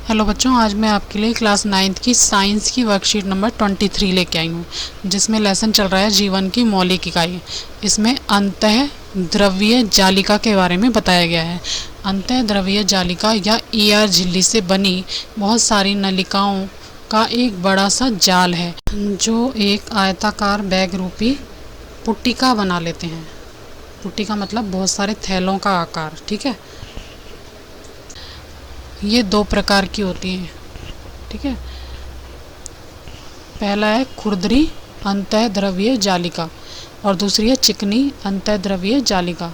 Hello बच्चों, आज मैं आपके लिए क्लास 9th की साइंस की वर्कशीट नंबर 23 लेके आई हूँ, जिसमें लेसन चल रहा है जीवन की मौलिक इकाई। इसमें अंतः द्रव्य जालिका के बारे में बताया गया है। अंतः द्रव्य जालिका या ईआर झिल्ली से बनी बहुत सारी नलिकाओं का एक बड़ा सा जाल है, जो एक आयताकार बैग रूपी पुट्टिका बना लेते हैं। पुट्टिका मतलब बहुत सारे थैलों का आकार। ठीक है, ये दो प्रकार की होती हैं। ठीक है, पहला है खुरदरी अंतःद्रव्यीय जालिका और दूसरी है चिकनी अंतःद्रव्यीय जालिका।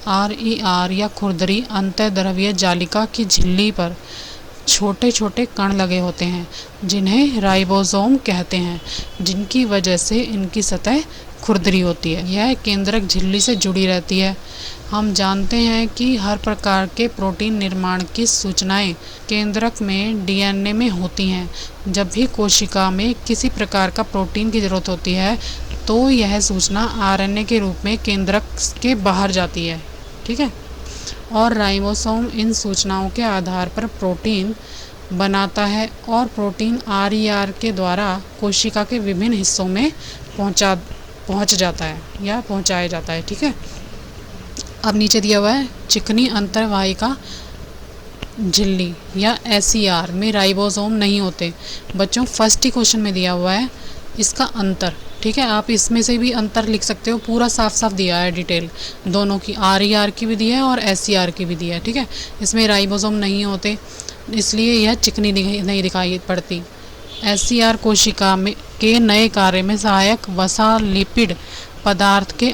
RER या खुरदरी अंतःद्रव्यीय जालिका की झिल्ली पर छोटे छोटे कण लगे होते हैं, जिन्हें राइबोसोम कहते हैं, जिनकी वजह से इनकी सतह खुरदरी होती है। यह केंद्रक झिल्ली से जुड़ी रहती है। हम जानते हैं कि हर प्रकार के प्रोटीन निर्माण की सूचनाएं केंद्रक में DNA में होती हैं। जब भी कोशिका में किसी प्रकार का प्रोटीन की ज़रूरत होती है, तो यह सूचना RNA के रूप में केंद्रक के बाहर जाती है। ठीक है, और राइबोसोम इन सूचनाओं के आधार पर प्रोटीन बनाता है और प्रोटीन RER के द्वारा कोशिका के विभिन्न हिस्सों में पहुंच जाता है या पहुंचाया जाता है। ठीक है, अब नीचे दिया हुआ है चिकनी अंतर्वाहिका झिल्ली या SER में राइबोसोम नहीं होते। बच्चों, फर्स्ट ही क्वेश्चन में दिया हुआ है इसका अंतर। ठीक है, आप इसमें से भी अंतर लिख सकते हो, पूरा साफ साफ दिया है डिटेल दोनों की, RER की भी दिया है और SER की भी दिया है। ठीक है, इसमें राइबोसोम नहीं होते, इसलिए यह चिकनी नहीं दिखाई पड़ती। SER कोशिका में के नए कार्य में सहायक वसा लिपिड पदार्थ के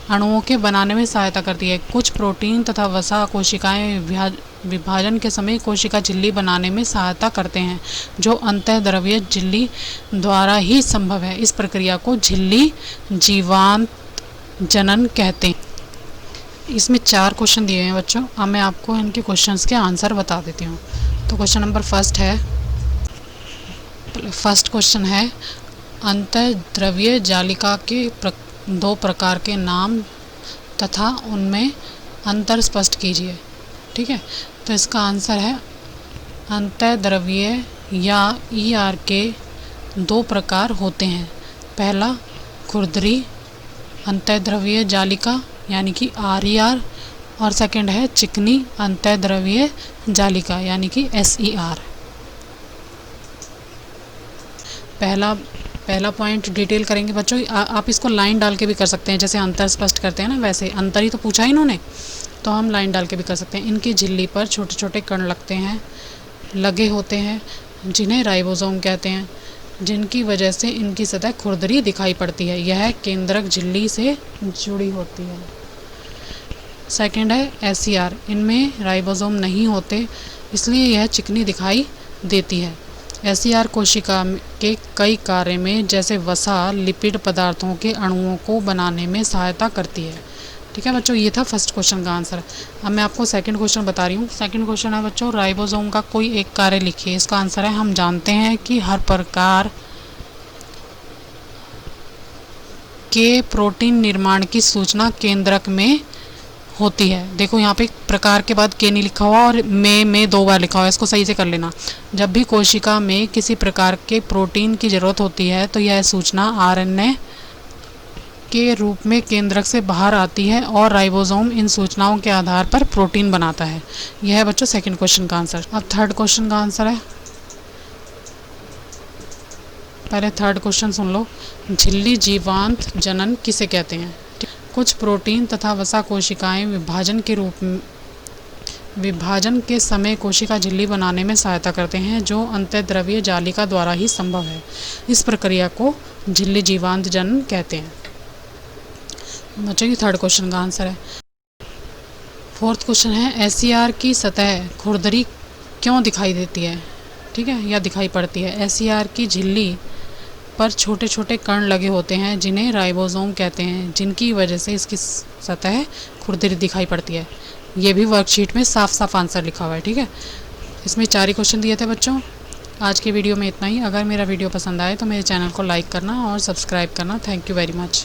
अणुओं के बनाने में सहायता करती है। कुछ प्रोटीन तथा वसा कोशिकाएं विभाजन के समय कोशिका झिल्ली बनाने में सहायता करते हैं, जो अंतःद्रव्यीय झिल्ली द्वारा ही संभव है। इस प्रक्रिया को झिल्ली जीवांत जनन कहते हैं। इसमें 4 क्वेश्चन दिए हैं बच्चों। अब मैं आपको इनके क्वेश्चंस के आंसर बता देती हूँ। तो क्वेश्चन नंबर फर्स्ट क्वेश्चन है अंतःद्रव्यीय जालिका के 2 प्रकार के नाम तथा उनमें अंतर स्पष्ट कीजिए। ठीक है, तो इसका आंसर है अंतःद्रव्यीय या ER के 2 प्रकार होते हैं। पहला खुरदरी अंतःद्रव्यीय जालिका यानी कि RER और सेकंड है चिकनी अंतःद्रव्यीय जालिका यानी कि SER। पहला पॉइंट डिटेल करेंगे बच्चों। आप इसको लाइन डाल के भी कर सकते हैं, जैसे अंतर स्पष्ट करते हैं ना, वैसे अंतर ही तो पूछा इन्होंने, तो हम लाइन डाल के भी कर सकते हैं। इनकी झिल्ली पर छोटे छोटे कण लगे होते हैं, जिन्हें राइबोसोम कहते हैं, जिनकी वजह से इनकी सतह खुरदरी दिखाई पड़ती है। यह केंद्रक झिल्ली से जुड़ी होती है। सेकंड है SER, इनमें राइबोसोम नहीं होते, इसलिए यह चिकनी दिखाई देती है। SER कोशिका के कई कार्य में, जैसे वसा लिपिड पदार्थों के अणुओं को बनाने में सहायता करती है। ठीक है बच्चों, ये था फर्स्ट क्वेश्चन का आंसर। अब मैं आपको सेकंड क्वेश्चन बता रही हूँ। सेकंड क्वेश्चन है बच्चों, राइबोसोम का कोई एक कार्य लिखिए। इसका आंसर है हम जानते हैं कि हर प्रकार के प्रोटीन निर्माण की सूचना केंद्रक में होती है। देखो यहाँ पे प्रकार के बाद के नहीं लिखा हुआ और में 2 बार लिखा हुआ है, इसको सही से कर लेना। जब भी कोशिका में किसी प्रकार के प्रोटीन की ज़रूरत होती है, तो यह सूचना RNA के रूप में केंद्रक से बाहर आती है और राइबोसोम इन सूचनाओं के आधार पर प्रोटीन बनाता है। यह है बच्चों सेकंड क्वेश्चन का आंसर। अब थर्ड क्वेश्चन का आंसर है, पहले थर्ड क्वेश्चन सुन लो। झिल्ली जीवांत जनन किसे कहते हैं? कुछ प्रोटीन तथा वसा कोशिकाएं विभाजन के समय कोशिका झिल्ली बनाने में सहायता करते हैं, जो अंतःद्रव्यीय जालिका द्वारा ही संभव है। इस प्रक्रिया को झिल्ली जीवांत जनन कहते हैं। बच्चों, ये थर्ड क्वेश्चन का आंसर है। फोर्थ क्वेश्चन है SER की सतह खुरदरी क्यों दिखाई देती है? ठीक है, या दिखाई पड़ती है। SER की झिल्ली पर छोटे छोटे कण लगे होते हैं, जिन्हें राइबोसोम कहते हैं, जिनकी वजह से इसकी सतह खुरदरी दिखाई पड़ती है। ये भी वर्कशीट में साफ साफ आंसर लिखा हुआ है। ठीक है, इसमें 4 ही क्वेश्चन दिए थे बच्चों। आज की वीडियो में इतना ही। अगर मेरा वीडियो पसंद आए तो मेरे चैनल को लाइक करना और सब्सक्राइब करना। Thank you very much.